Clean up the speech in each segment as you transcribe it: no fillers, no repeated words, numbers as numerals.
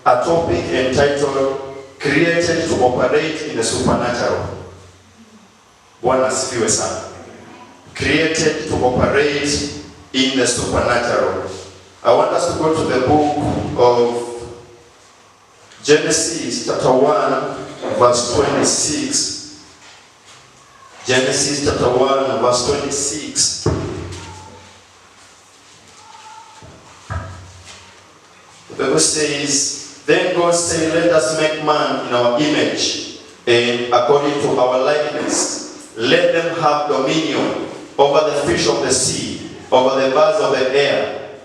a topic entitled Created to Operate in the Supernatural. Bwana asifiwe sana. Created to operate in the supernatural. I want us to go to the book of Genesis chapter 1 verse 26. Genesis chapter 1 verse 26. The Bible says, then God said, let us make man in our image and according to our likeness. Let them have dominion over the fish of the sea, over the birds of the air,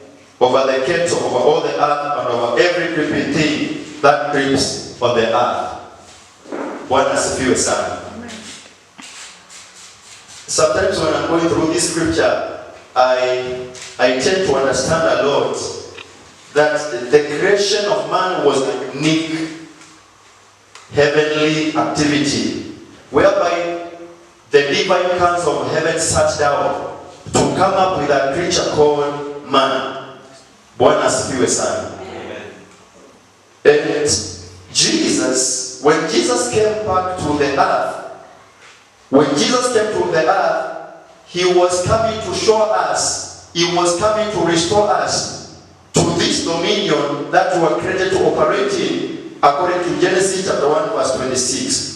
over the cattle, over all the earth, and over every creeping thing that creeps on the earth. Bwana asifiwe sana. Sometimes when I'm going through this scripture, I tend to understand a lot that the creation of man was a unique heavenly activity, whereby the divine hands of heaven sat down to come up with a creature called man. Bwana asifiwe sana. And Jesus, when Jesus came back to the earth, he was coming to show us, he was coming to restore us to this dominion that we were created to operate in, according to Genesis chapter 1 verse 26.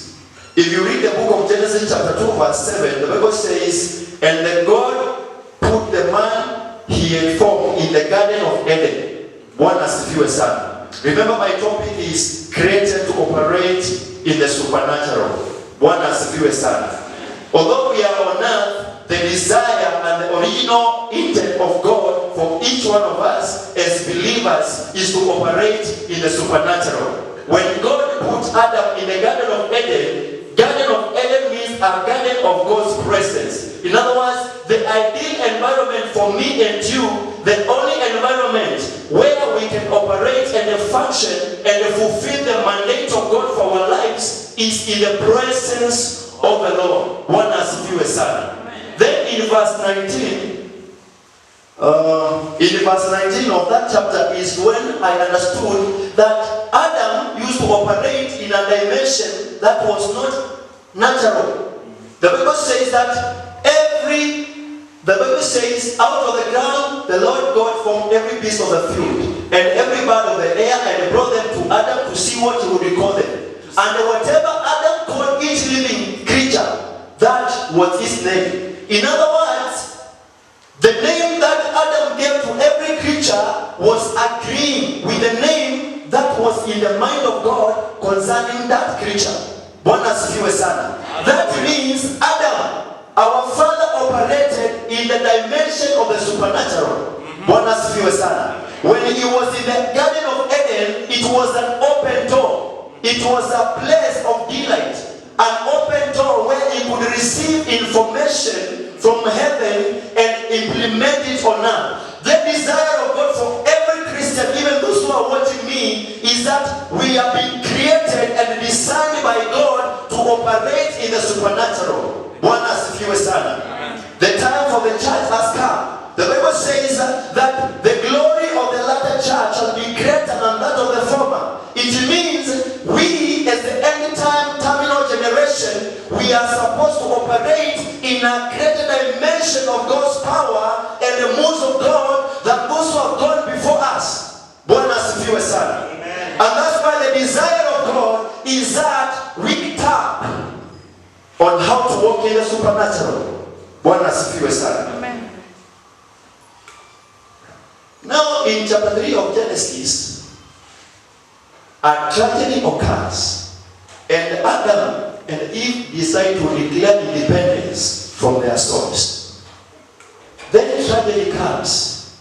If you read the book of Genesis chapter 2 verse 7, the Bible says, and then God put the man he had formed in the Garden of Eden. Bwana asifiwe sana. Remember my topic is created to operate in the supernatural. Bwana asifiwe sana. Although we are on earth, the desire and the original intent of God for each one of us as believers is to operate in the supernatural. When God put Adam in the Garden of Eden means a garden of God's presence. In other words, the ideal environment for me and you, the only environment where we can operate and function and fulfill the mandate of God for our lives is in the presence of the Lord. Bwana asifiwe sana. Then in verse 19 of that chapter is when I understood that Adam used to operate in a dimension that was not natural. The Bible says out of the ground the Lord God formed every beast of the field and every bird of the air and brought them to Adam to see what he would call them. And whatever Adam called each living creature, that was his name. In other words, the name that Adam gave to every creature was agreeing with the name that was in the mind of God concerning that creature. Bwana asifiwe sana. That means Adam, our father, operated in the dimension of the supernatural. Bwana asifiwe sana. When he was in the Garden of Eden, it was an open door. It was a place of delight. An open door where he could receive information from heaven and implement it on earth. The desire of God for every Christian, even those who are watching me, is that we have been created and designed by God to operate in the supernatural. Bwana asifiwe sana. The time for the church has come. The Bible says that the glory of the latter church shall be greater than that of the former. It means we, as the end time terminal generation, we are supposed to operate in a greater dimension of God's power and the moves of God than those who have gone before us. Bwana asifiwe sana. And that's why the desire of God is that we tap on how to walk in the supernatural. Bwana asifiwe sana. Amen. Now in chapter 3 of Genesis, a tragedy occurs, and Adam and Eve decide to declare independence from their source. Then tragedy comes.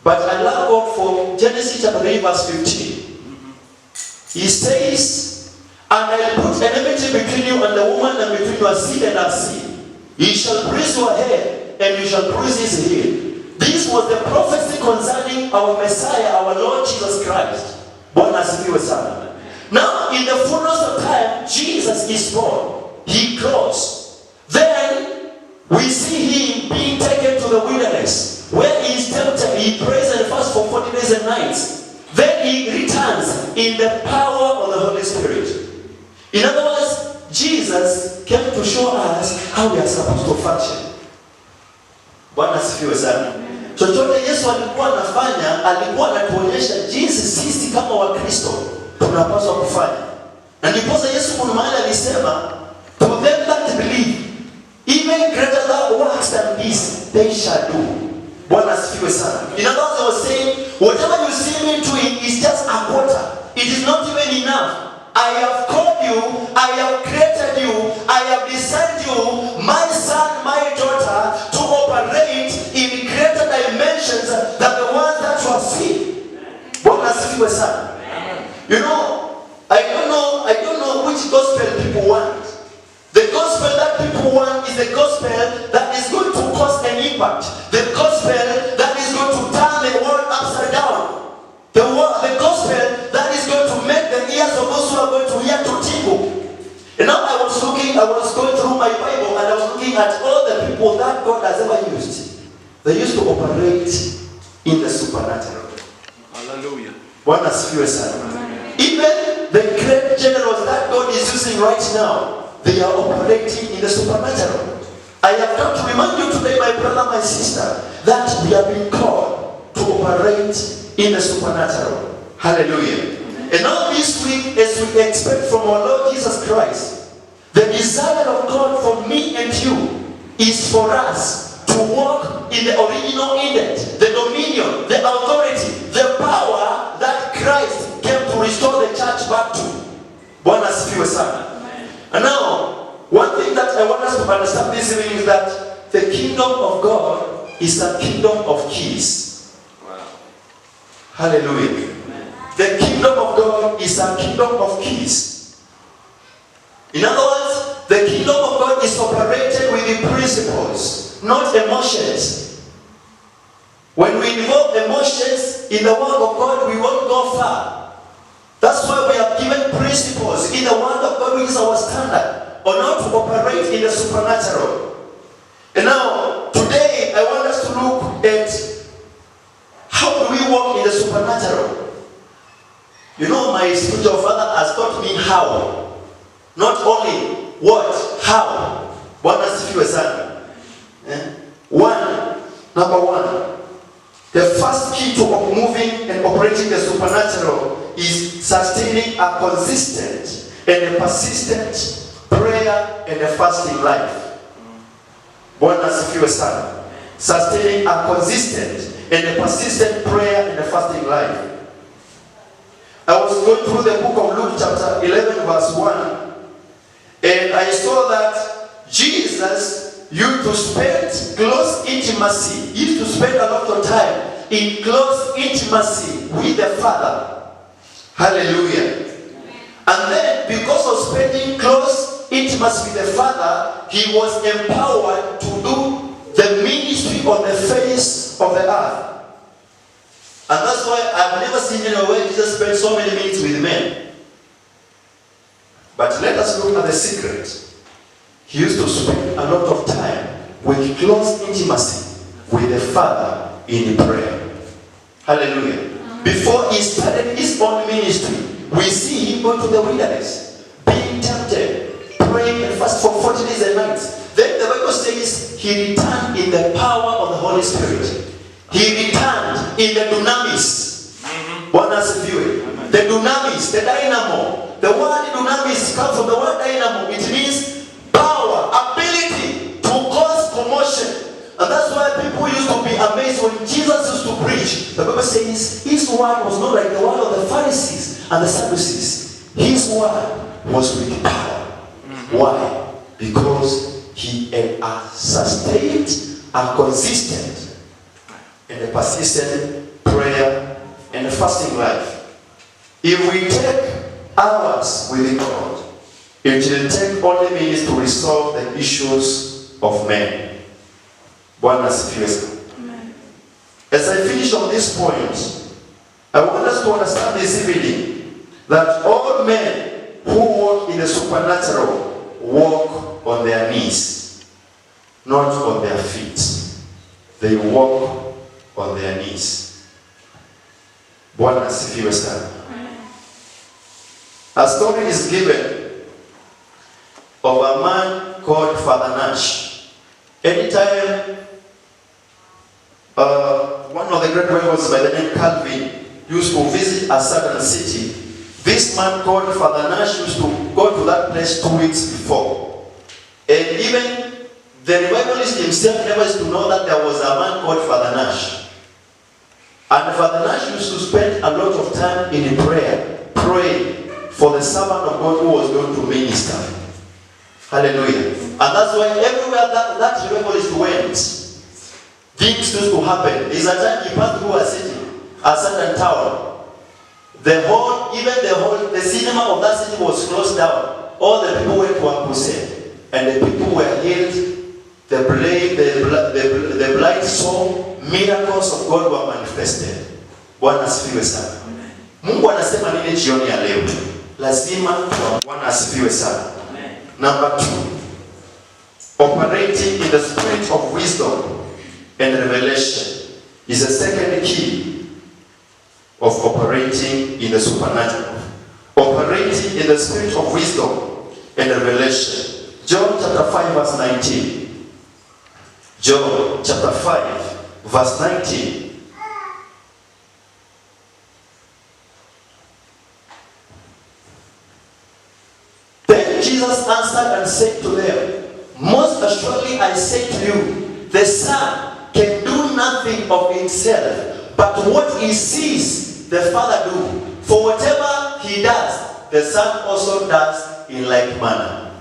But I love God for Genesis chapter 3 verse 15. He says, and I'll put enmity between you and the woman, and between your seed and her seed. He shall bruise your head, and you shall bruise his heel. This was the prophecy concerning our Messiah, our Lord Jesus Christ. Bwana asifiwe sana. Now, in the fullness of time, Jesus is born. He grows. Then, we see him being taken to the wilderness, where he is tempted. He prays and fasts for 40 days and nights. Then he returns in the power of the Holy Spirit. In other words, Jesus came to show us how we are supposed to function. Bwana asifiwe sana. Chochote Yesu alikuwa anafanya, alikuwa anatuonyesha jinsi sisi kama Wakristo tunapaswa kufanya. Na ndiposa Yesu kuna mahali alisema, to them that believe, even greater works than this, they shall do. Bwana asifiwe sana. In other words, I was saying, whatever you see me doing is just a quarter. It is not even enough. I have called you, I have created you, I have designed you, my son, my daughter, to operate in greater dimensions than the ones that you have seen. Bwana asifiwe sana. You know, I don't know which gospel people want. The gospel that people want is the gospel that is going to cause an impact. The gospel that is going to turn the world upside down. The gospel that is going to make the ears of those who are going to hear to tingle. And now I was going through my Bible and I was looking at all the people that God has ever used. They used to operate in the supernatural. Hallelujah. Bwana asifiwe sana. Even the great generals that God is using right now, they are operating in the supernatural. I have come to remind you today, my brother, my sister, that we have been called to operate in the supernatural. Hallelujah. And now this week, as we expect from our Lord Jesus Christ, the desire of God for me and you is for us to walk in the original intent, the dominion, the authority, the power that Christ came to restore the church back to. Bwana asifiwe sana. And now, one thing that I want us to understand this evening is that the kingdom of God is a kingdom of keys. Wow. Hallelujah. The kingdom of God is a kingdom of keys. In other words, the kingdom of God is operated with the principles, not emotions. When we involve emotions in the work of God, we won't go far. That's why we have given principles in the word of God, which is our standard, on how to operate in the supernatural. And now, today, I want us to look at how do we walk in the supernatural. You know, my spiritual father has taught me how. Not only what, how. Bwana asifiwe sana. Number one. The first key to moving and operating the supernatural is sustaining a consistent and a persistent prayer and a fasting life. Bwana asifiwe sana. Sustaining a consistent and a persistent prayer and a fasting life. I was going through the book of Luke chapter 11 verse 1, and I saw that Jesus used to spend close intimacy. He used to spend a lot of time in close intimacy with the Father. Hallelujah. And then, because of spending close intimacy with the Father, he was empowered to do the ministry on the face of the earth. And that's why I've never seen anywhere Jesus spent so many minutes with men. But let us look at the secret. He used to spend a lot of time with close intimacy with the Father in prayer. Hallelujah. Before he started his own ministry, we see him going to the wilderness, being tempted, praying and fasting for 40 days and nights. Then the Bible says he returned in the power of the Holy Spirit. He returned in the dunamis. Bwana asifiwe. The dunamis, the dynamo. The word dunamis comes from the word dynamo. It means power, ability to cause commotion. And that's why people used to be amazed when Jesus used to preach. The Bible says his word was not like the word of the Pharisees and the Sadducees. His word was with power. Why? Because he had a sustained and consistent and a persistent prayer and a fasting life. If we take hours with God, it will take only minutes to resolve the issues of men. Bwana asifiwe sana. As I finish on this point, I want us to understand this evening that all men who walk in the supernatural walk on their knees, not on their feet. They walk on their knees. Bwana asifiwe sana. A story is given of a man called Father Nash. Anytime one of the great rebels by the name Calvin used to visit a certain city, this man called Father Nash used to go to that place 2 weeks before. And even the revivalist himself never used to know that there was a man called Father Nash. And Father Nash used to spend a lot of time in prayer, praying for the servant of God who was going to minister. Hallelujah. And that's why everywhere that revivalist went, things used to happen. There's a time he passed through a city, a certain town. The cinema of that city was closed down. All the people went to a crusade, and the people were healed. The blind saw, miracles of God were manifested. Bwana asifiwe sana. Mungu anasema nini jioni ya leo? Lazima Bwana asifiwe sana. Number 2, operating in the spirit of wisdom and revelation is the second key of operating in the supernatural. Operating in the spirit of wisdom and revelation. John chapter 5 verse 19. John chapter 5 verse 19. Then Jesus answered and said to them, most assuredly I say to you, the Son can do nothing of himself, but what he sees the Father do. For whatever he does, the Son also does in like manner.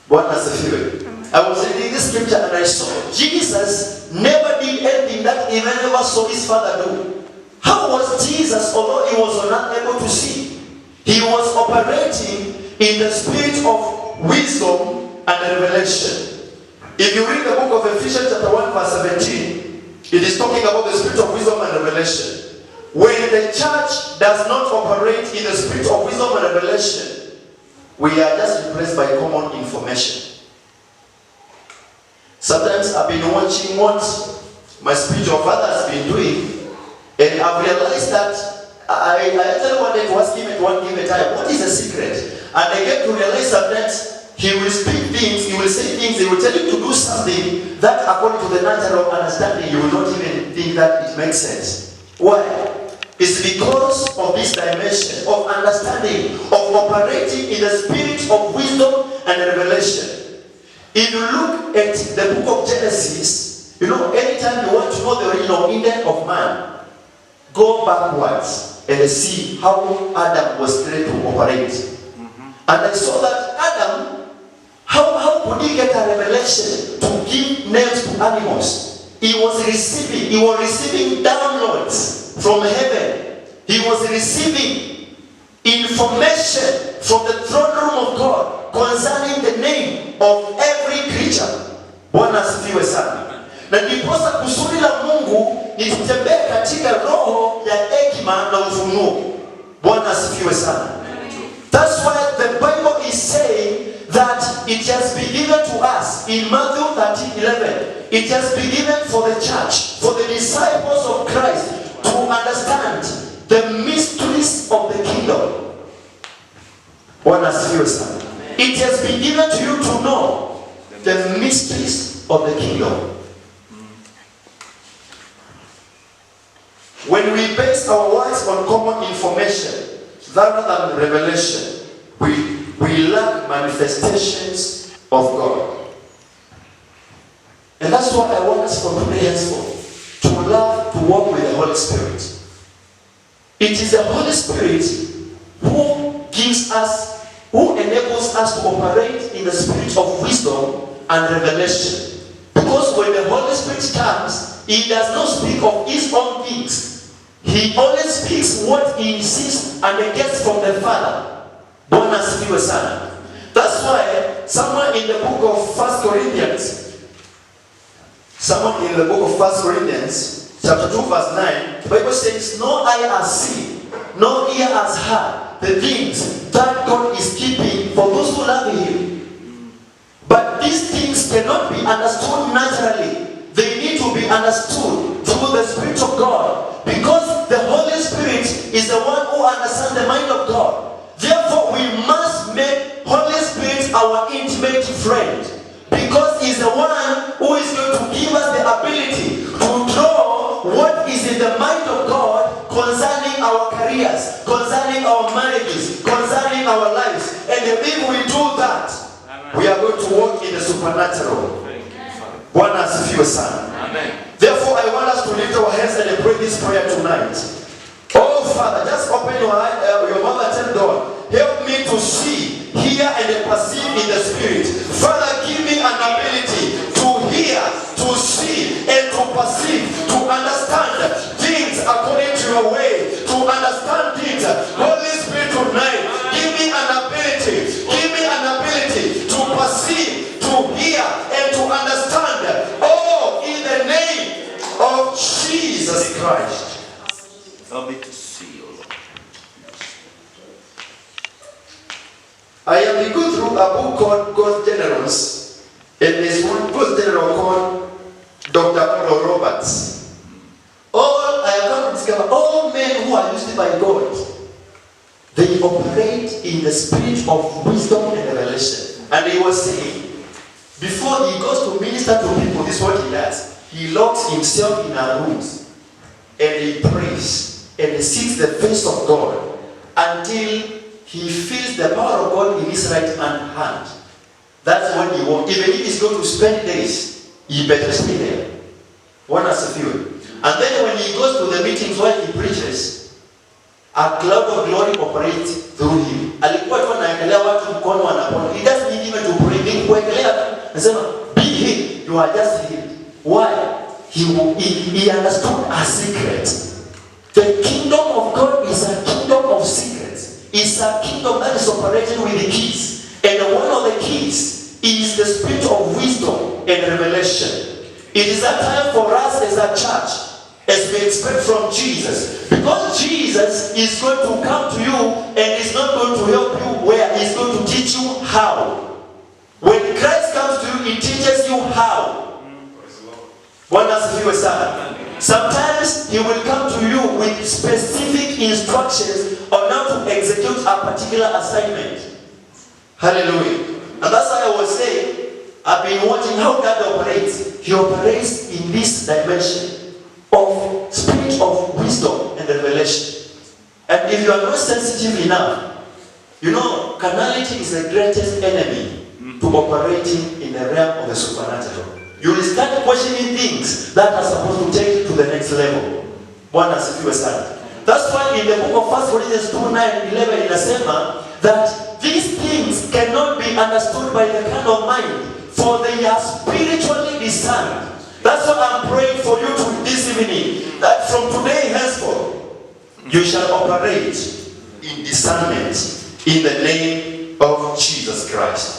Bwana asifiwe. I was reading this scripture and I saw Jesus never did anything that he never saw his Father do. How was Jesus, although he was not able to see, he was operating in the spirit of wisdom and revelation. If you read the book of Ephesians chapter 1 verse 17, it is talking about the spirit of wisdom and revelation. When the church does not operate in the spirit of wisdom and revelation, we are just replaced by common information. Sometimes I've been watching what my spiritual father has been doing, and I've realized that I actually wanted to ask him at one given time, what is the secret? And I get to realize that he will speak things, he will say things, he will tell you to do something that according to the natural understanding, you will not even think that it makes sense. Why? It's because of this dimension of understanding, of operating in the spirit of wisdom and revelation. If you look at the book of Genesis, anytime you want to know the original intent of man, go backwards and see how Adam was created to operate. And I saw that Adam, how could he get a revelation to give names to animals? He was receiving downloads from heaven. He was receiving information from the throne room of God concerning the name of every creature. Bwana asifiwe sana. Na ndiposa kusudi la Mungu ni tutembee katika roho ya hekima na ufunuo. Bwana asifiwe sana. That's why the Bible is saying that it has been given to us in Matthew 13:11. It has been given for the church, for the disciples of Christ to understand the mysteries of the kingdom. Bwana asifiwe sana. It has been given to you to know the mysteries of the kingdom. When we base our words on common information rather than revelation, we lack manifestations of God. And that's what I want us from today henceforth, to love to walk with the Holy Spirit. It is the Holy Spirit who enables us to operate in the spirit of wisdom and revelation. Because when the Holy Spirit comes, he does not speak of his own things. He only speaks what he sees and gets from the Father. Bwana asifiwe sana. That's why somewhere in the book of 1 Corinthians, chapter 2 verse 9, the Bible says, no eye has seen, no ear has heard the things that God is keeping for those who love him. But these things cannot be understood naturally. They need to be understood through the Spirit of God. Because the Holy Spirit is the one who understands the mind of God. Therefore, we must make Holy Spirit our intimate friend, because he's the one who is going to give us the ability to draw what is in the mind of God concerning our careers, concerning our marriages, concerning our lives. And if we do that, we are going to walk in the supernatural. Bwana asifiwe sana. Therefore, I want us to lift our hands and pray this prayer tonight. Oh Father, just open your mouth and tell God, help me to see, hear, and perceive in the Spirit. Father, give me an ability to hear, to see, and to perceive, to understand things according to your way, to understand things. Holy Spirit, tonight, give me an ability to perceive, to hear, and to understand. Oh, in the name of Jesus Christ. Help me to see, O Lord. I have been going through a book called God's Generals, and there's one God's General called Dr. Oral Roberts. I have come to discover all men who are used by God, they operate in the spirit of wisdom and revelation. And he was saying, before he goes to minister to people, this is what he does. He locks himself in a room and he prays. And he seeks the face of God until he feels the power of God in his right hand. That's when he wants. Even if he's going to spend days, he better stay there. One has a few. And then when he goes to the meetings where he preaches, a cloud of glory operates through him. Alikuwa tu anaangalia watu mkono wanapona. He doesn't need even to pray. Ni kuangalia tu. Anasema, be healed. You are just healed. Why? He understood a secret. The kingdom of God is a kingdom of secrets. It's a kingdom that is operating with the keys. And one of the keys is the spirit of wisdom and revelation. It is a time for us as a church, as we expect from Jesus. Because Jesus is going to come to you and is not going to help you where he's going to teach you how. When Christ comes to you, he teaches you how. Bwana asifiwe sana. Sometimes he will come to you with specific instructions on how to execute a particular assignment. Hallelujah. And that's why I was saying, I've been watching how God operates. He operates in this dimension of spirit of wisdom and revelation. And if you are not sensitive enough, you know, carnality is the greatest enemy to operating in the realm of the supernatural. You will start questioning things that are supposed to take you to the next level. Bwana asifiwe sana. That's why in the book of 1 Corinthians 2:9-11 inasema that these things cannot be understood by the carnal mind, for they are spiritually discerned. That's what I'm praying for you this evening, that from today henceforth, you shall operate in discernment in the name of Jesus Christ.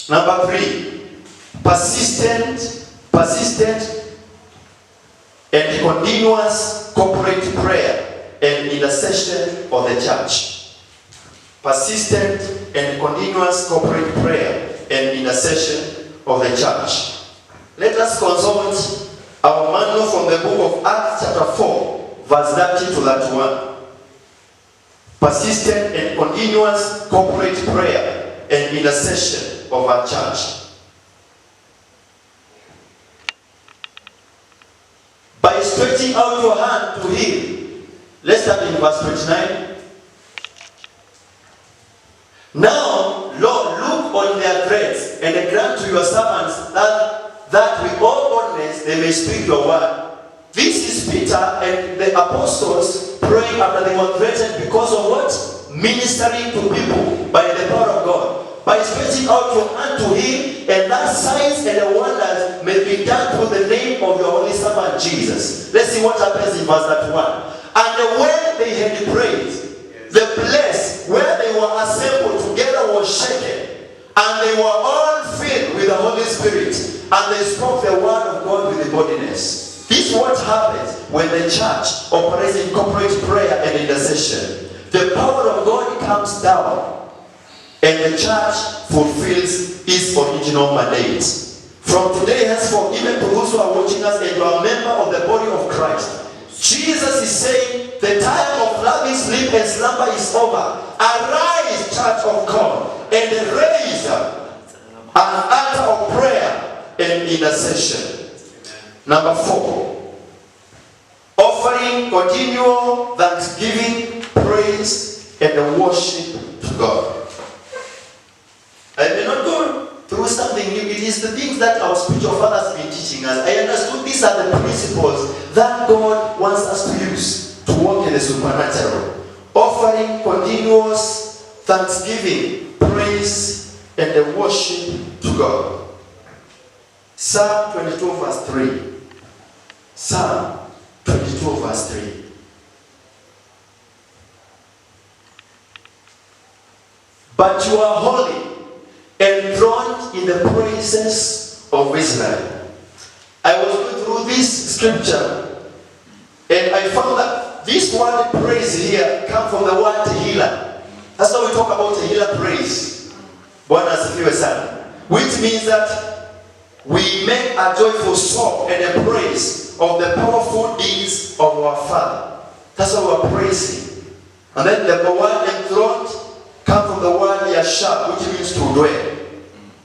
Number 3, persistent and continuous corporate prayer and intercession of the church. Persistent and continuous corporate prayer and intercession of the church. Let us consult our manual from the book of Acts chapter 4, verse 30 to 31. Persistent and continuous corporate prayer and intercession of our church. By stretching out your hand to him. Let's start in verse 29. Now, Lord, look on their threats and grant to your servants that with all boldness they may speak your word. This is Peter and the apostles praying after they were threatened because of what? Ministering to people by the power of God. By stretching out your hand to him, and that signs and the wonders may be done through the name of your holy servant Jesus. Let's see what happens in verse 31. And when they had prayed, the place where they were assembled together was shaken, and they were all filled with the Holy Spirit, and they spoke the word of God with boldness. This is what happens when the church operates in corporate prayer and intercession. The power of God comes down, and the church fulfills its original mandate. From today henceforth, even to those who are watching us and you are a member of the body of Christ, Jesus is saying, the time of loving sleep and slumber is over. Arise, church of God, and raise an altar of prayer and intercession. Number 4, offering continual thanksgiving, praise, and worship to God. I may not go through something new. It is the things that our spiritual fathers have been teaching us. I understood these are the principles that God wants us to use to walk in the supernatural. Offering continuous thanksgiving, praise, and the worship to God. Psalm 22 verse 3. Psalm 22 verse 3. But you are holy, enthroned in the praises of Israel. I was going through this scripture and I found that this word praise here comes from the word healer. That's why we talk about a healer praise. Bwana asifiwe sana. Which means that we make a joyful song and a praise of the powerful deeds of our Father. That's why we're praising. And then the word enthroned comes from the word yashab, which means to dwell.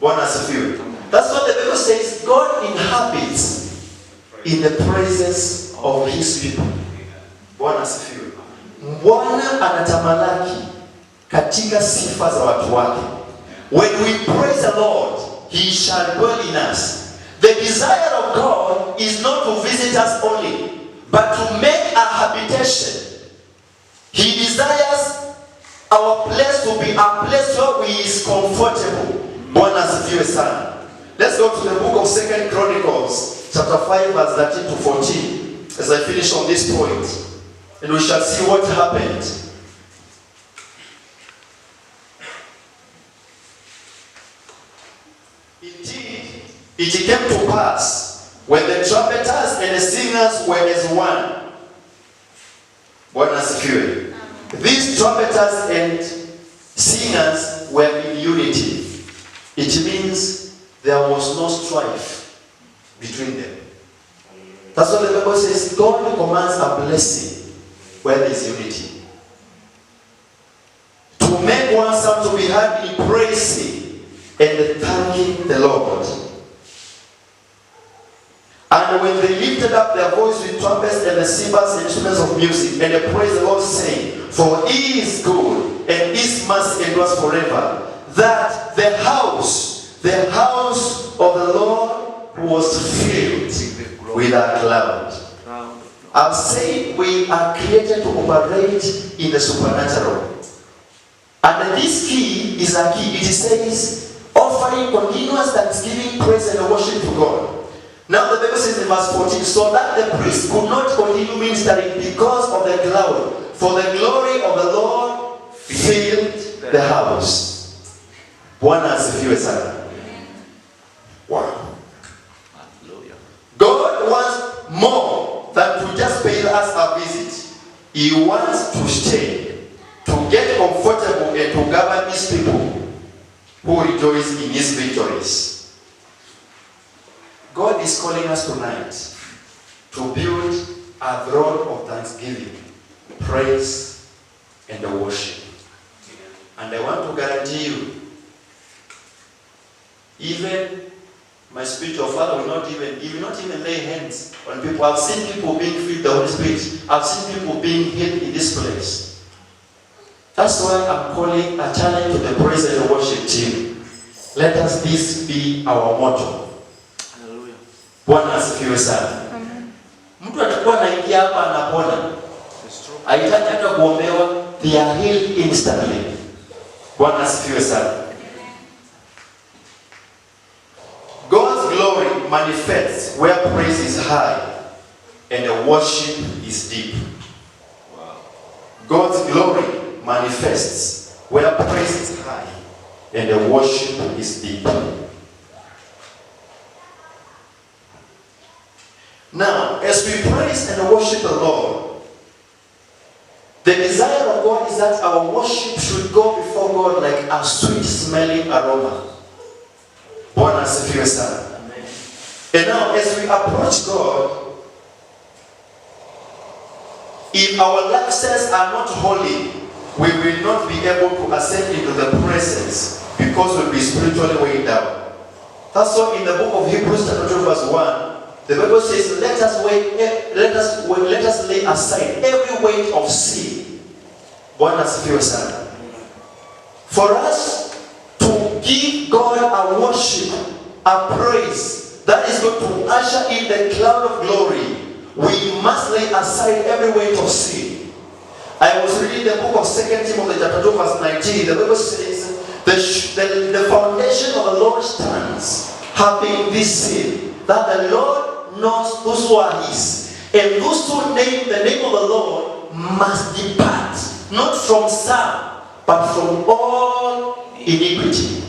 Bwana asifiwe. That's what the Bible says. God inhabits in the praises of his people. Bwana asifiwe. Bwana anatamalaki katika sifa za watu wake. When we praise the Lord, he shall dwell in us. The desire of God is not to visit us only, but to make a habitation. He desires our place to be a place where we is comfortable. Bwana asifiwe sana. Let's go to the book of 2 Chronicles, chapter 5, verse 13 to 14, as I finish on this point. And we shall see what happened. Indeed, it came to pass, when the trumpeters and the singers were as one. Bwana asifiwe. These trumpeters and singers were in unity. It means there was no strife between them. That's what the Bible says. God commands a blessing where there is unity. To make one sound to be heard in praising and thanking the Lord. And when they lifted up their voice with trumpets and the cymbals and instruments of music, and they praised the Lord, saying, for he is good, and his mercy endures forever, that the house of the Lord was filled with a cloud. I've said we are created to operate in the supernatural. And this key is a key. It says, offering continuous thanksgiving, praise, and worship to God. Now the Bible says in verse 14, so that the priest could not continue ministering because of the cloud, for the glory of the Lord filled the house. Bwana asifiwe sana. Wow. God wants more than to just pay us a visit. He wants to stay, to get comfortable, and to govern his people who rejoice in his victories. God is calling us tonight to build a throne of thanksgiving, praise, and worship. And I want to guarantee you, even my spiritual father will not even lay hands on people. I've seen people being filled with the Holy Spirit. I've seen people being healed in this place. That's why I'm calling a challenge to the praise and the worship team. Let us this be our motto. Bwana asifiwe sana. Mtu atakuwa anaingia hapa anapona. Haitaki hata kuombewa, they are healed instantly. Bwana asifiwe sana. God's glory manifests where praise is high and the worship is deep. Wow. God's glory manifests where praise is high and the worship is deep. Now, as we praise and worship the Lord, the desire of God is that our worship should go before God like a sweet smelling aroma. Bwana asifiwe sana. And now, as we approach God, if our lifestyles are not holy, we will not be able to ascend into the presence because we'll be spiritually weighed down. That's why in the book of Hebrews chapter 12 verse 1, the Bible says, let us lay aside every weight of sin. Bwana asifiwe sana. For us to give God a worship, a praise that is going to usher in the cloud of glory, we must lay aside every weight of sin. I was reading the book of 2 Timothy chapter 2 verse 19. The Bible says, the foundation of the Lord stands, having this seal, that the Lord knows those who are his, and those who name the name of the Lord must depart, not from some, but from all iniquity.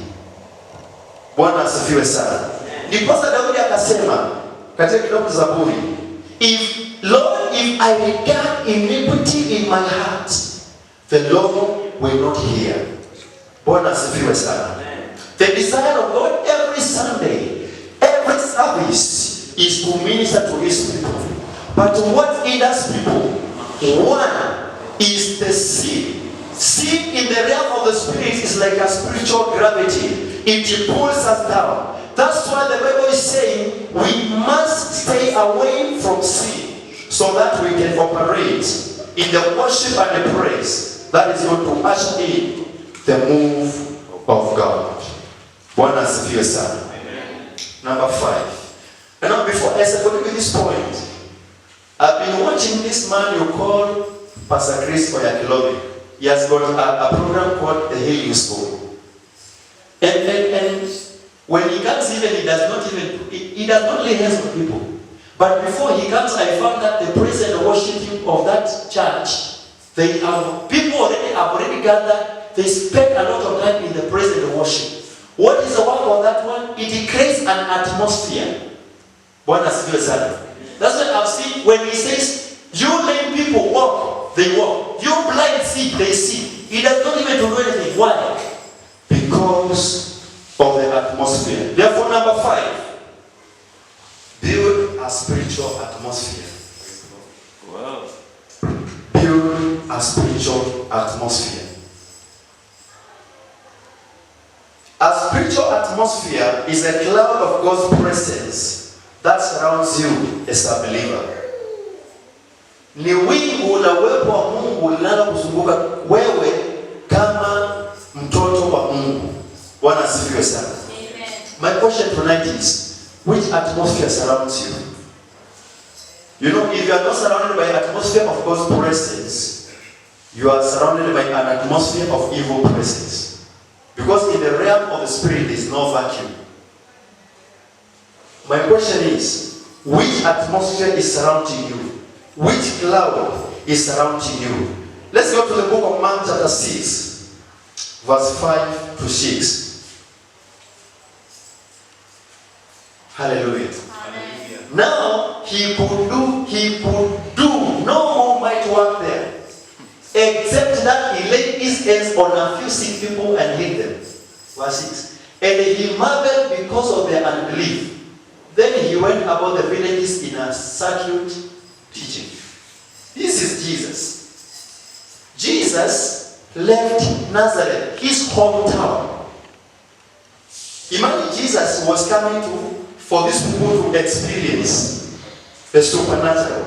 Bwana asifiwe sana. Ndiposa Daudi akasema katika kitabu cha Zaburi, if I regard iniquity in my heart, the Lord will not hear. Bwana asifiwe sana. The desire of God every Sunday, every service, is to minister to his people. But what hinders people? One is the sin. Sin in the realm of the spirit is like a spiritual gravity. It pulls us down. That's why the Bible is saying we must stay away from sin so that we can operate in the worship and the praise that is going to usher in the move of God. Bwana asifiwe sana. Number 5. And now before I continue with this point, I've been watching this man you call Pastor Chris Oyakhilome. He has got a program called the Healing School. And when he comes he does not lay hands on people. But before he comes, I found that the praise and worship team of that church, people have already gathered. They spend a lot of time in the praise and the worship. What is the work of that one? It creates an atmosphere. Bwana asifiwe sana. That's what I've seen when he says, you lame people walk, they walk. You blind see, they see. He does not even do anything. Why? Because of the atmosphere. Therefore, number 5, build a spiritual atmosphere. Wow. Build a spiritual atmosphere. A spiritual atmosphere is a cloud of God's presence that surrounds you as a believer. Ni wingu la uwepo wa Mungu linalokuzunguka wewe kama mtoto wa Mungu. Bwana asifiwe sana. Amen. My question tonight is, which atmosphere surrounds you? You know, if you are not surrounded by an atmosphere of God's presence, you are surrounded by an atmosphere of evil presence. Because in the realm of the spirit, there is no vacuum. My question is, which atmosphere is surrounding you? Which cloud is surrounding you? Let's go to the book of Mark chapter 6, verse 5 to 6. Hallelujah. Hallelujah. Now he could do no more mighty work there, except that he laid his hands on a few sick people and healed them. Verse 6. And he marveled because of their unbelief. Then he went about the villages in a circuit teaching. This is Jesus. Jesus left Nazareth, his hometown. Imagine Jesus was coming for these people to experience the supernatural.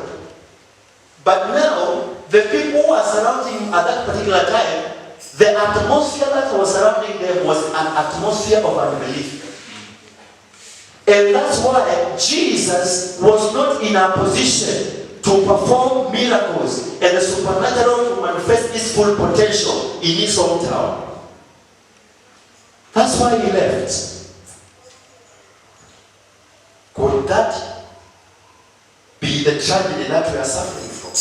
But now, the people who are surrounding him at that particular time, the atmosphere that was surrounding them was an atmosphere of unbelief. And that's why Jesus was not in a position to perform miracles and the supernatural to manifest his full potential in his hometown. That's why he left. Could that be the tragedy that we are suffering from?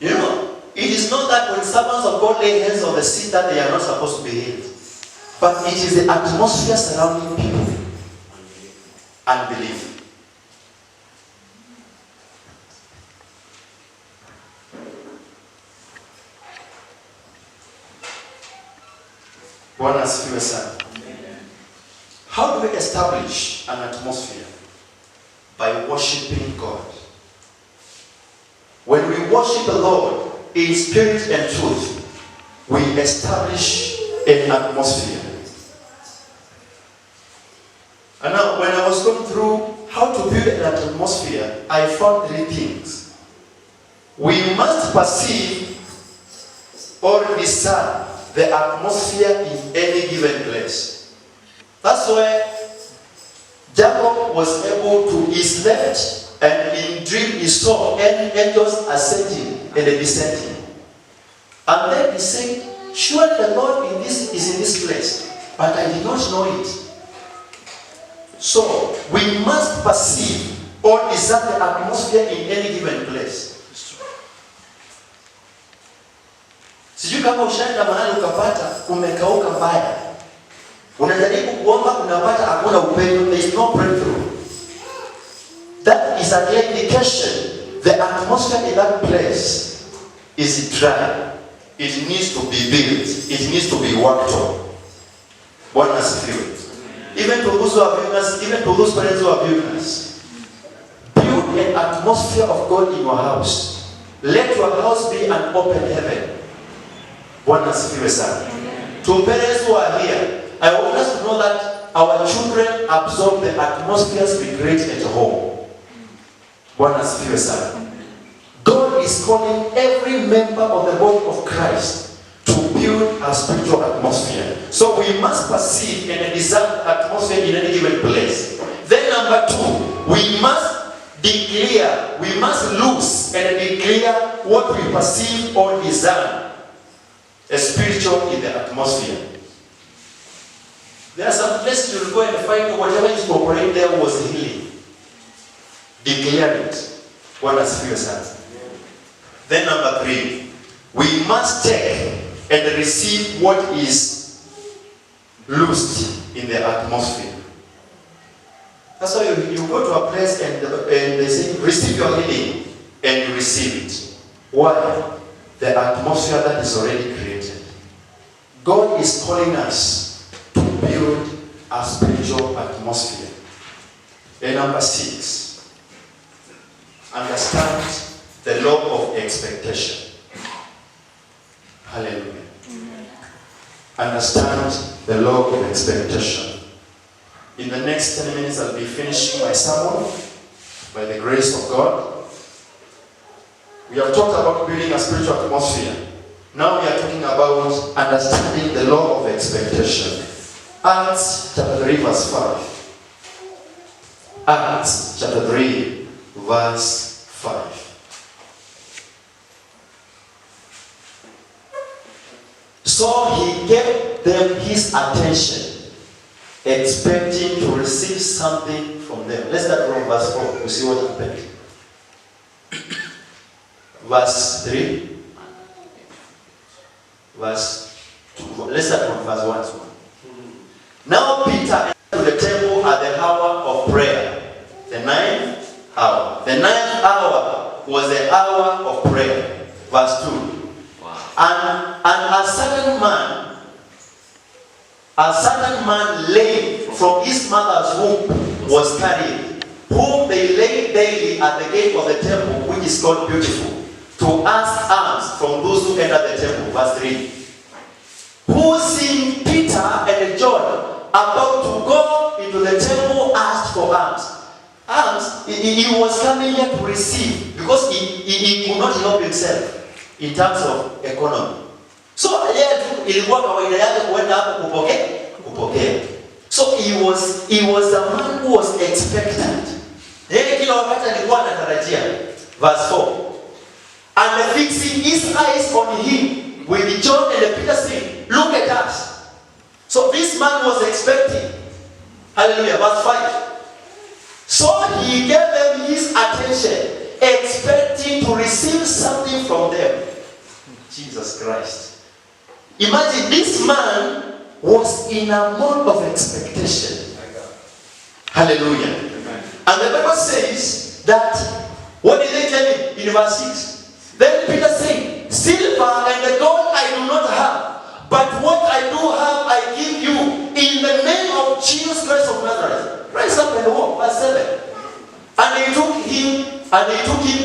You know, it is not that when servants of God lay hands on the sick that they are not supposed to be healed. But it is the atmosphere surrounding people. Unbelief. Bwana asifiwe sana. How do we establish an atmosphere? By worshiping God. When we worship the Lord in spirit and truth, we establish an atmosphere. And now, when I was going through how to build an atmosphere, I found 3 things. We must perceive or discern the atmosphere in any given place. That's why Jacob was able to his left, and in dream he saw angels ascending and descending. And then he said, surely the Lord is in this place, but I did not know it. So we must perceive or discern the atmosphere in any given place. Sijui kama ushaenda mahali ukapata umekauka mbaya. Unajaribu kuomba unapata hakuna upendo, there is no breakthrough. That is an indication the atmosphere in that place is dry. It needs to be built. It needs to be worked on. Bwana asifiwe. Even to those who are viewers, even to those parents who are viewers, build an atmosphere of God in your house. Let your house be an open heaven. Bwana asifiwe sana. To parents who are here, I want us to know that our children absorb the atmospheres we create at home. Bwana asifiwe sana. God is calling every member of the body of Christ to build a spiritual atmosphere. So we must perceive and discern atmosphere in any given place. Then number 2, we must declare, we must loose and declare what we perceive or discern as spiritual in the atmosphere. There are some places you will go and find whatever is operating there was healing. Declare it. Bwana asifiwe sana. Then number 3, we must take and receive what is loosed in the atmosphere. That's why you go to a place and they say, receive your healing, and you receive it. Why? The atmosphere that is already created. God is calling us to build a spiritual atmosphere. And number 6, understand the law of expectation. Hallelujah. Understand the law of expectation. In the next 10 minutes, I'll be finishing my sermon by the grace of God. We have talked about building a spiritual atmosphere. Now we are talking about understanding the law of expectation. Acts chapter 3 verse 5. Acts chapter 3 verse 5. So he gave them his attention, expecting to receive something from them. Let's start from verse 4 to see what happened. Verse 3. Verse 2. Let's start from verse 1. Now Peter entered the temple at the hour of prayer, the 9th hour. The 9th hour was the hour of prayer. Verse 2. And a certain man lame from his mother's womb was carried, whom they laid daily at the gate of the temple, which is called Beautiful, to ask alms from those who enter the temple. Verse 3. Who, seeing Peter and John about to go into the temple, asked for alms. Alms, he was coming here to receive, because he could not help himself in terms of economy. So ilikuwa kawaida yake kuenda hapo kupokea. So he was a man who was expectant. Yeye kila wakati alikuwa anatarajia. Verse 4. And fixing his eyes on him with John and Peter saying, look at us. So this man was expecting. Hallelujah. Verse 5. So he gave them his attention, expecting to receive something from them. Jesus Christ. Imagine this man was in a mode of expectation. Hallelujah. Amen. And the Bible says that, what did they tell him in verse 6? Then Peter said, silver and gold I do not have, but what I do have I give you in the name of Jesus Christ of Nazareth. Rise up and walk. Verse 7. And they took him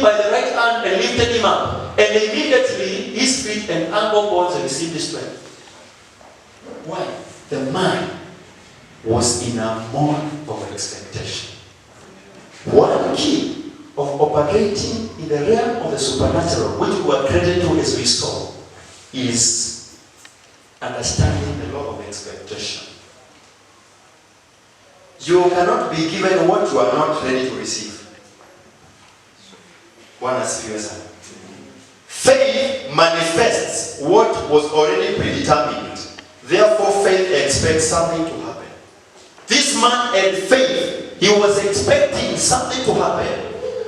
by the right hand and lifted up, and immediately his feet and ankle bones received strength. Why? The man was in a mode of expectation. One key of operating in the realm of the supernatural, which we are created to as we saw, is understanding the law of expectation. You cannot be given what you are not ready to receive. Faith manifests what was already predetermined. Therefore, faith expects something to happen. This man had faith. He was expecting something to happen.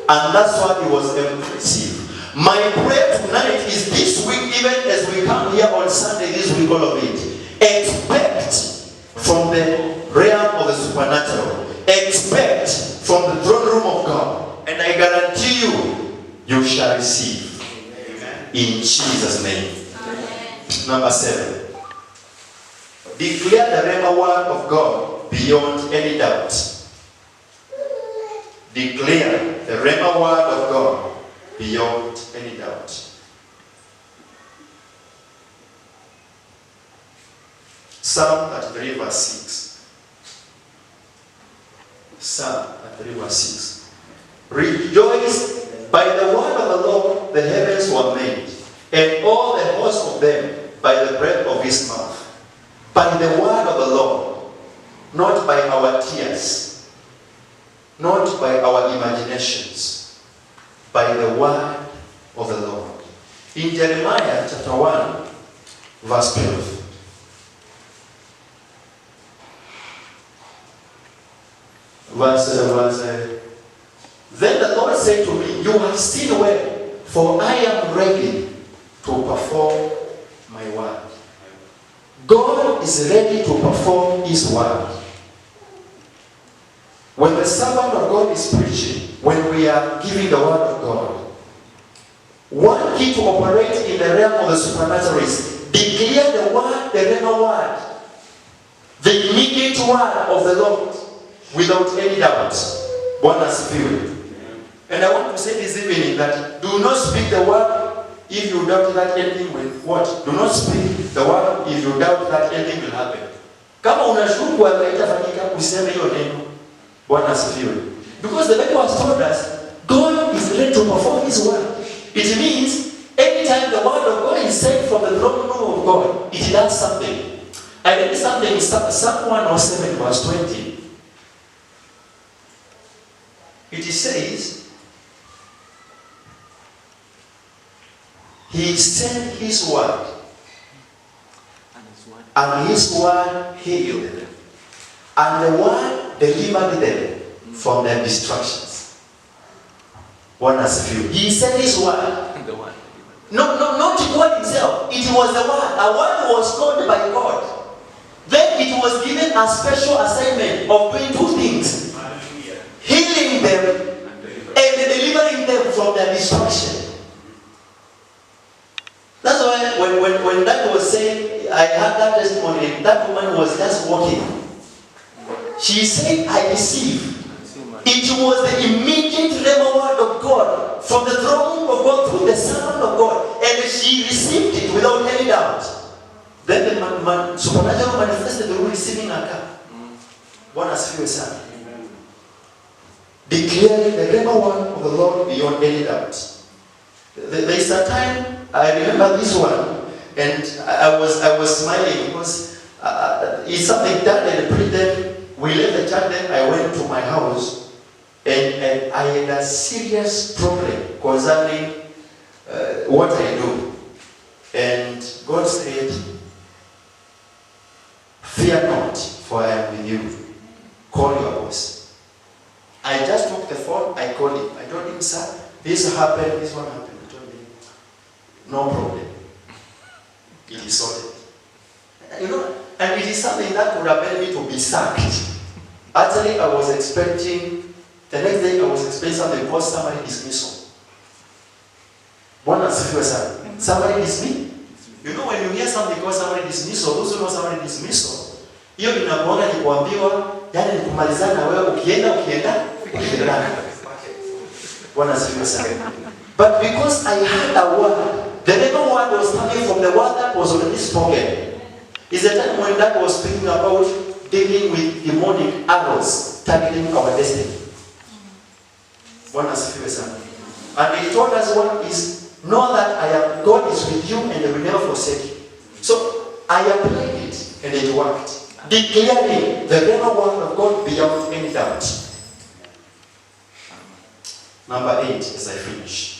And that's what he was able to receive. My prayer tonight is this week, even as we come here on Sunday, this week, all of it. Expect from the realm of the supernatural. Expect from the throne room of God. And I guarantee you, you shall receive. Amen. In Jesus' name. Amen. Number 7. Declare the Rhema word of God beyond any doubt. Declare the Rhema word of God beyond any doubt. Psalm 33 verse 6. Psalm 33 verse 6. Rejoice by the word of the Lord, the heavens were made, and all the hosts of them by the breath of his mouth. By the word of the Lord, not by our tears, not by our imaginations, by the word of the Lord. In Jeremiah chapter 1, verse 12. Then the Lord said to me, you have seen well, for I am ready to perform my word. God is ready to perform his word. When the servant of God is preaching, when we are giving the word of God, one key to operate in the realm of the supernatural is declare the word, the Rhema word, the immediate word of the Lord, without any doubt. One has feeling. And I want to say this evening that do not speak the word if you doubt that anything will what? Do not speak the word if you doubt that anything will happen. Kama unashuku haitafanyika kusema hiyo neno. Bwana asifiwe. Because the Bible has told us God is ready to perform his word. It means anytime the word of God is said from the throne room of God, it does something. I read something in Psalm 107 verse 20. It says, he sent his word, and his word healed them, and the word delivered them from their destructions. One has a few. He sent his word. No, not God himself. It was the word. A word was told by God. Then it was given a special assignment of doing two things: healing them and delivering them from their destruction. That's why when that was saying, I had that testimony, that woman was just walking. She said, I receive. It was the immediate Rhema word of God from the throne of God through the servant of God, and she received it without any doubt. Then the supernatural manifested through receiving a car. One has few son. Declaring the Rhema word of the Lord beyond any doubt. There is a time I remember this one, and I was smiling because it's something that I pretended. We left the church, then I went to my house, and I had a serious problem concerning what I do. And God said, fear not, for I am with you. Call your boss. I just took the phone, I called him. I told him, sir, this happened, this one happened. He told me, no problem. It is sorted. You know, and it is something that would have made me to be sacked. Actually, I was expecting, the next day I was expecting something called summary dismissal. One has somebody dismissed. You know, when you hear something called summary dismissal, those who know summary dismissal, hiyo inakuanga ni kuambiwa, yani ni kumalizana na wewe ukienda. Bwana asifiwe sana. But because I had a word, the living word was coming from the word that was already spoken. Is the time when that was speaking about dealing with demonic arrows targeting our destiny. Bwana asifiwe sana. And he told us one is, know that God is with you and will never forsake you. So I applied it and it worked. Declaring the living word of God beyond any doubt. Number 8, as I finish.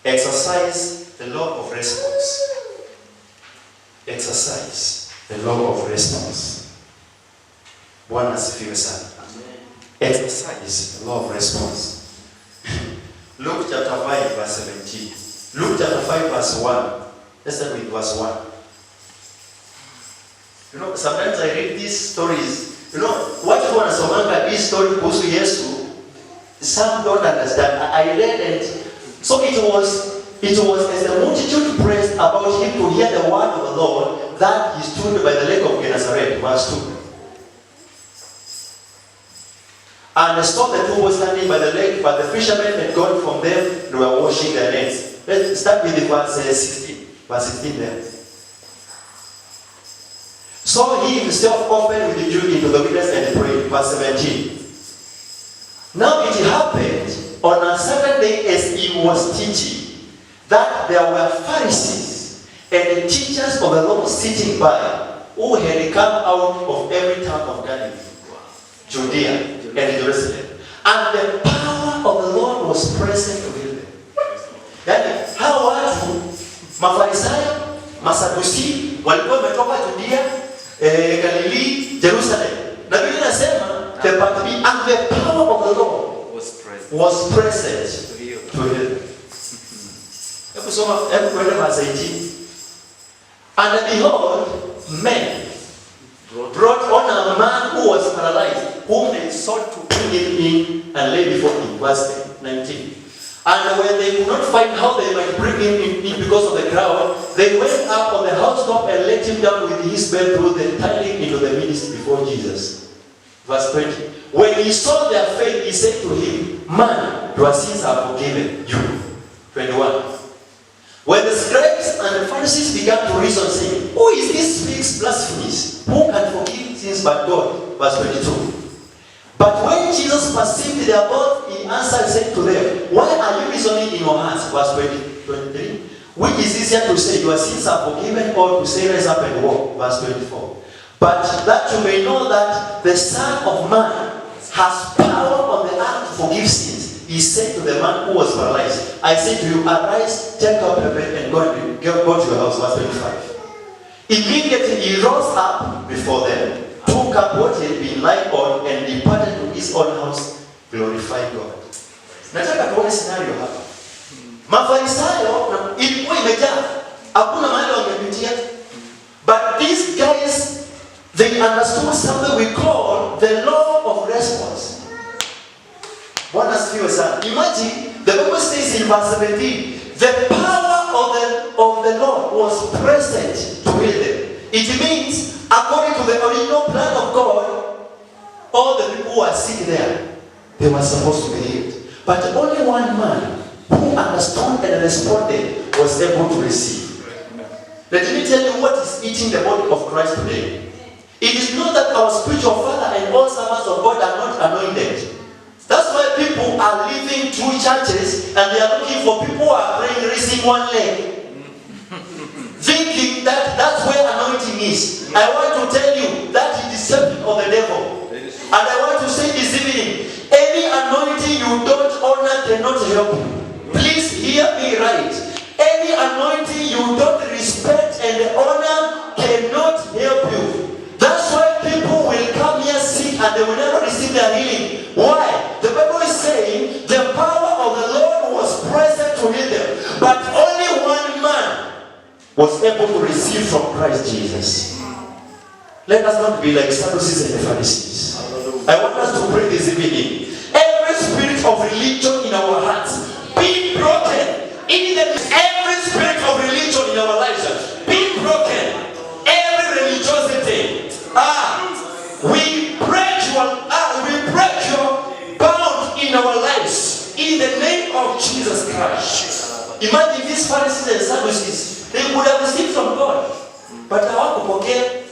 Exercise the law of response. Exercise the law of response. Bwana asifiwe sana. Exercise the law of response. Luke chapter 5 verse 17. Luke chapter 5 verse 1. Let's start with verse 1. You know, sometimes I read these stories. You know, what you want to say this story kuhusu Yesu, some don't understand. I read it. So it was as the multitude pressed about him to hear the word of the Lord that he stood by the lake of Gennesaret, verse 2. And they saw the two were standing by the lake, but the fishermen had gone from them and were washing their nets. Let's start with the verse 16. Verse 16 there. So he himself often withdrew into the wilderness and prayed. Verse 17. Now it happened on a certain day as he was teaching that there were Pharisees and teachers of the law sitting by who had come out of every town of Galilee, Judea, and Jerusalem. And the power of the Lord was present to heal them. Yani, hawa watu, Mafarisayo, Masadusi, walikuwa wametoka Judea, Galilee, Jerusalem. Na Biblia inasema, and the power of the Lord was present to heal them. And behold, men brought on a man who was paralyzed, whom they sought to bring him in and lay before him. Verse 19. And when they could not find how they might bring him in because of the crowd, they went up on the housetop and let him down with his bed through the tiling into the midst before Jesus. Verse 20. When he saw their faith, he said to him, Man, your sins are forgiven you. 21. When the scribes and the Pharisees began to reason, saying, Who is this speaks blasphemies? Who can forgive sins but God? Verse 22. But when Jesus perceived their thoughts, he answered and said to them, Why are you reasoning in your hearts? Verse 23. Which is easier to say, Your sins are forgiven, or to say, Rise up and walk? Verse 24. But that you may know that the Son of Man has power on the earth to forgive sins, he said to the man who was paralyzed, I say to you, arise, take up your bed and go to your house. Verse 25. Immediately he rose up before them, took up what he had been lying on, and departed to his own house, glorifying God. Nataka tuone scenario hapa. Mafarisayo ilikuwa imejaa, hakuna mahali wangepitia. But these guys, they understood something we call the law of response. Bwana asifiwe sana. Imagine, the Bible says in verse 17, the power of the Lord was present to heal them. It means, according to the original plan of God, all the people who are sick there, they were supposed to be healed. But only one man who understood and responded was able to receive. Let me tell you what is eating the body of Christ today. It is not that our spiritual father and all servants of God are not anointed. That's why people are leaving true churches and they are looking for people who are praying, raising one leg. Thinking that that's where anointing is. I want to tell you that is deception of the devil. And I want to say this evening, any anointing you don't honor cannot help you. Please hear me right. Any anointing you don't respect and honor cannot help you. That's why people will come here sick and they will never receive their healing. Why? The Bible is saying the power of the Lord was present to heal them. But only one man was able to receive from Christ Jesus. Let us not be like Sadducees and the Pharisees. I want us to pray this evening. Every spirit of religion in our hearts be broken. Every spirit of religion in our lives be broken. Every religiosity. We break your bound in our lives in the name of Jesus Christ. Imagine these Pharisees and Sadducees, they would have received from God, but hawakupokea.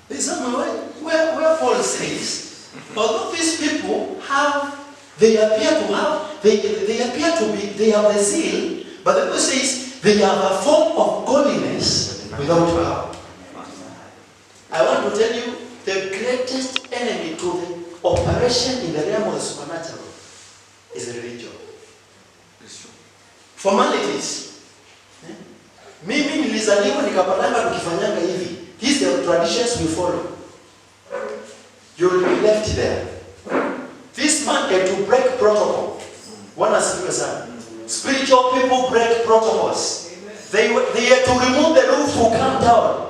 There's somewhere where Paul says, although these people they appear to be, they have the zeal, but the Bible says they have a form of godliness without power. I want to tell you, the greatest enemy to the operation in the realm of the supernatural is religion. Formalities. Mimi nilizaliwa nikapatanga tukifanyanga hivi. These are the traditions we follow. You will be left there. This man had to break protocol. One asifiwe sana. Spiritual people break protocols. They had to remove the roof to come down.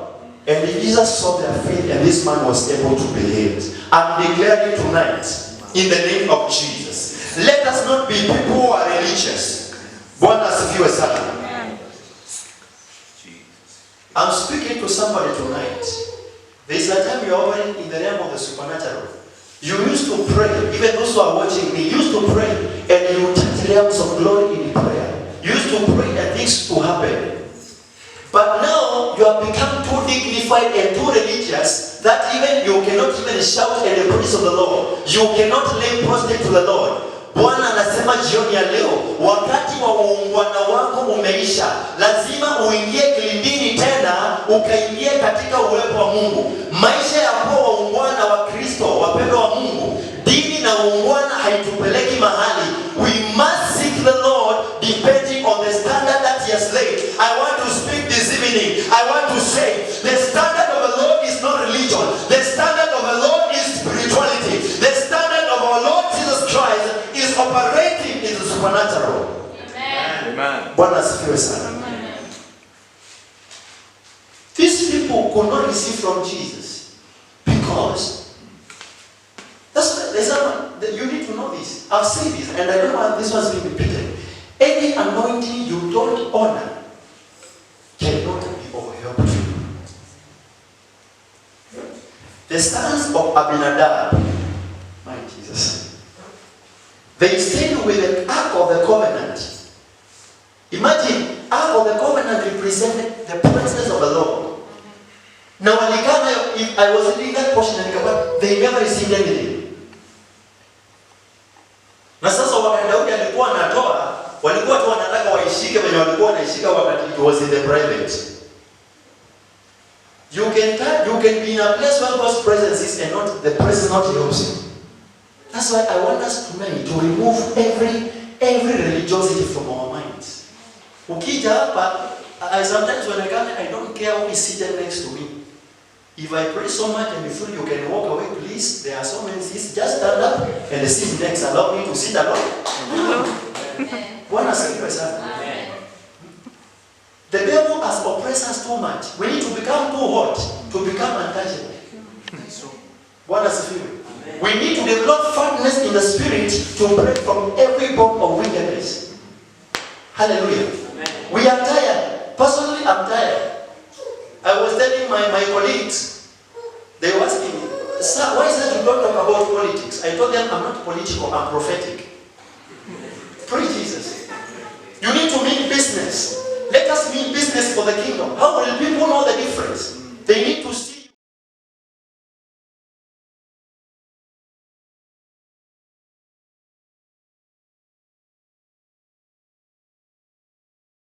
And Jesus saw their faith, and this man was able to be healed. I'm declaring tonight, in the name of Jesus, let us not be people who are religious. Bwana asifiwe sana. I'm speaking to somebody tonight. There's a time you're operating in the realm of the supernatural. You used to pray, even those who are watching me, used to pray, and you touch realms of glory in prayer. You used to pray and things to happen. But now you have become too dignified and too religious that even you cannot even shout at the praise of the Lord. You cannot lay prostrate to the Lord. Bwana anasema jioni ya leo, wakati wa uungwana wako umeisha. Lazima uingie kilindini tena, ukaingie katika uwepo wa Mungu. Maisha ya kuwa waungwana wa Kristo, wapendwa wa Mungu, dini na uungwana haitupeleki mahali. We must seek the Lord depending on the standard that He has laid. I want to speak this evening. I want to say, the standard of the Lord is not religion. The standard of the Lord is spirituality. The standard of our Lord Jesus Christ is operating in the supernatural. Amen. Bwana asifiwe sana. These people could not receive from Jesus because you need to know this. I've said this, and I don't know if this was being repeated. Any anointing you don't honor cannot be of help to you. The sons of Abinadab, my Jesus, they stayed with the Ark of the Covenant. Imagine, Ark of the Covenant represented the presence of the Lord. Now, if I was reading that portion, they never received anything. Na sasa wakati Daudi alikuwa anatoa, walikuwa tu wanataka waishike wenye walikuwa wanaishika wakati it was in the private. You can be in a place where God's presence is and not the presence not yours. That's why I want us tonight to remove every religiosity from our minds. Ukija hapa, sometimes when I come, I don't care who is seated next to me. If I pray so much and you feel you can walk away, please, there are so many seats. Just stand up and the seat next allow me to sit alone. One The devil has oppressed us too much. We need to become too hot to become untouchable. One We need to develop fatness in the spirit to break from every bond of wickedness. Hallelujah. We are tired. Personally, I'm tired. I was telling my colleagues, they were asking me, sir, why is it you don't talk about politics? I told them I'm not political, I'm prophetic. Praise Jesus. You need to mean business. Let us mean business for the kingdom. How will people know the difference? They need